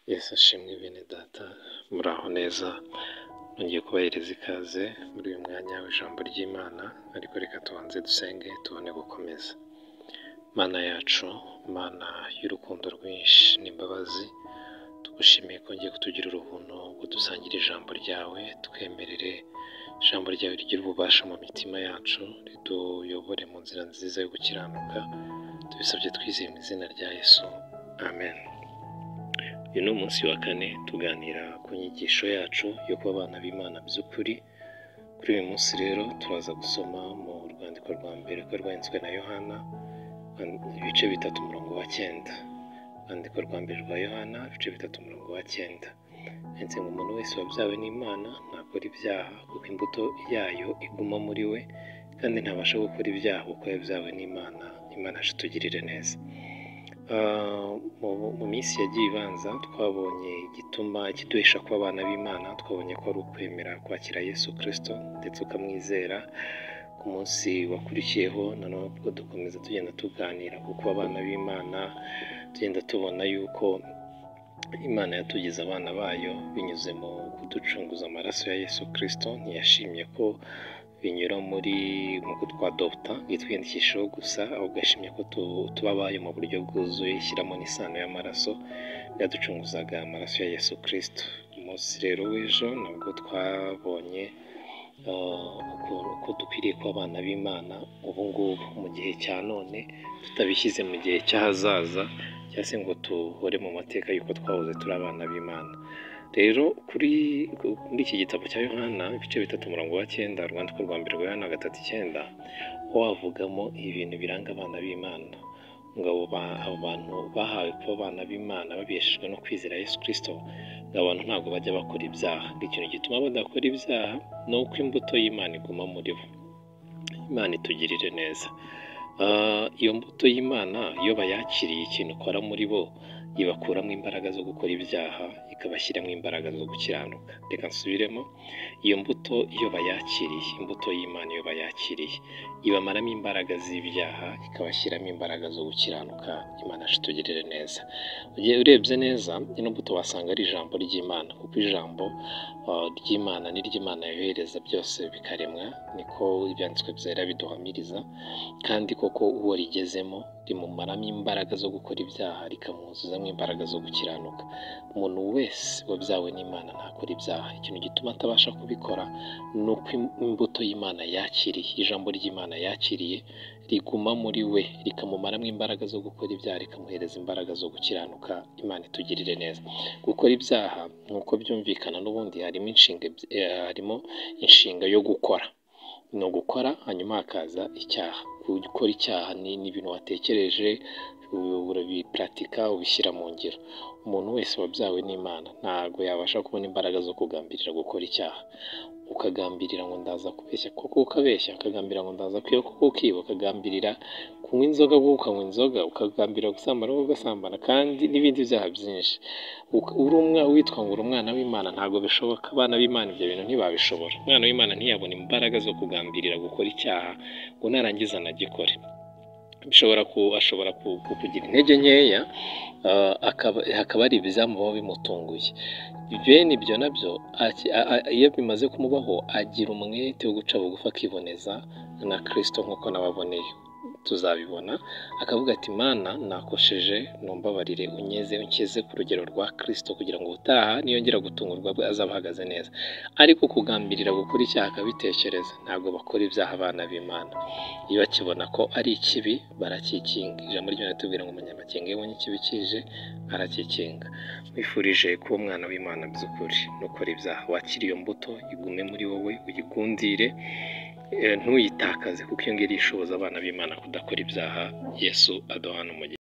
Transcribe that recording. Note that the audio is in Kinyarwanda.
Yesu ashimwe bene data, muraho neza. Nongeye kubahereza ikaze muri uyu mwanya w'ijambo ry'Imana, ariko reka tubanze dusenge tubone gukomeza. Mana yacu, Mana y'urukundo rwinshi n'imbabazi, tugushimiye ko ngiye kutugira ubuntu bwo dusangira ijambo ryawe, twemerere ijambo ryawe rigira ububasha mu mitima yacu, rituyobore mu nzira nziza yo gukiranuka, tubisabye twizeye mu izina rya Yesu, amen. Uyu ni umunsi wa kane tuganira ku nyigisho yacu yo kuba abana b'Imana by'ukuri. Kuri uyu munsi rero turaza gusoma mu rwandiko rwa mbere ko rwanditswe na Yohana, ibice 3:9. Urwandiko rwa mbere rwa Yohana, ibice 3:9. Handitse ngo umuntu wese wabyawe n'Imana ntakora ibyaha, kuko imbuto yayo iguma muri we, kandi ntabasha gukora ibyaha kuko yabyawe n'Imana. Imana itugirire neza. Mu minsi yagiye ibanza twabonye igituma kiduhesha kuba abana b'Imana. Twabonye ko ari ukwemera kwakira Yesu Kristo ndetse ukamwizera. Ku munsi wakurikiyeho nanone ubwo dukomeza tugenda tuganira ku kuba abana b'Imana, tugenda tubona yuko Imana yatugize abana bayo binyuze mu kuducunguza amaraso ya Yesu Kristo. Ntiyashimye ko binyura mu kutwadopta twiyandikishaho gusa, ahubwo yashimye ko tuba abayo mu buryo bwuzuye, ishyiramo n'isano y'amaraso yaducunguzaga amaraso ya Yesu Kristo. Umunsi rero w'ejo nabwo twabonye uko dukwiriye kuba abana b'Imana ubu ngubu mu gihe cya none, tutabishyize mu gihe cy'ahazaza cyangwa se ngo tuhore mu mateka y'uko twahoze turi abana b'Imana. Rero muri iki gitabo cya Yohana, ibice 3:9, urwandiko rwa mbere rwa Yohana 3:9, ho wavugamo ibintu biranga abana b'Imana, ngo abo bantu bahawe kuba abana b'Imana babeshejwe no kwizera Yesu Kristo, ngo abantu ntabwo bajya bakora ibyaha. Ikintu gituma badakora ibyaha ni uko imbuto y'Imana iguma muri bo. Imana itugirire neza. Iyo mbuto y'Imana iyo bayakiriye, ikintu ikora muri bo, ibakuramo imbaraga zo gukora ibyaha, ikabashyiramo imbaraga zo gukiranuka. Reka nsubiremo. Iyo mbuto iyo bayakiriye, imbuto y'Imana iyo bayakiriye, ibamaramo imbaraga z'ibyaha, ikabashyiramo imbaraga zo gukiranuka. Imana itugirire neza. Urebye neza, ino mbuto wasanga ari ijambo ry'Imana, kuko ijambo ry'Imana ni ry'Imana yohereza byose bikaremwa, niko ibyanditswe byera biduhamiriza. Kandi koko uwo rigezemo rimumaramo imbaraga zo gukora ibyaha, rikamwuzuzamo imbaraga zo gukiranuka. Umuntu wese wabyawe n'Imana ntakora ibyaha. Ikintu gituma atabasha kubikora ni uko imbuto y'Imana yakiriye, ijambo ry'Imana yakiriye riguma muri we, rikamumaramo imbaraga zo gukora ibyaha, rikamuhereza imbaraga zo gukiranuka. Imana itugirire neza. Gukora ibyaha nk'uko byumvikana n'ubundi harimo inshinga yo gukora. Ni ugukora hanyuma hakaza icyaha. Gukora icyaha ni ibintu watekereje, urabiparatika, ubishyira mu ngiro. Umuntu wese wabyawe n'Imana ntabwo yabasha kubona imbaraga zo kugambirira gukora icyaha. Ukagambirira ngo ndaza kubeshya kuko ukabeshya, ukagambirira ngo ndaza kwiba kuko ukiba, ukagambirira kunywa inzoga kuko ukanywa inzoga, ukagambirira gusambana kuko ugasambana, kandi n'ibindi byaha byinshi. Witwa ngo uri umwana w'Imana ntabwo bishoboka. Abana b'Imana ibyo bintu ntibabishobora. Umwana w'Imana ntiyabona imbaraga zo kugambirira gukora icyaha ngo narangiza anagikore. Ashobora kugira intege nkeya, hakaba ari ibizamubaho bimutunguye. Bene ibyo nabyo iyo bimaze kumubaho, agira umwete wo guca bugufi akiboneza na Kristo nk'uko nababoneye. Tuzabibona akavuga ati, Mana nakosheje, numbabarire, unyeze unkeze ku rugero rwa Kristo, kugira ngo utaha niyongera gutungurwa bwe azaba ahagaze neza. Ariko kugambirira gukora icyaha akabitekereza, ntabwo bakora ibyaha abana b'Imana. Iyo bakibona ko ari ikibi barakikinga. Ijambo ry'Imana ritubwira ngo umunyamakenga iyo abonye ikibi kije arakikinga. Wifurije kuba umwana w'Imana by'ukuri, nukora ibyaha wakira iyo mbuto igume muri wowe, uyigundire, ntuyitakaze, kuko iyo ngiyo ishoboza abana b'Imana kudakora ibyaha. Yesu aduhana umugisha.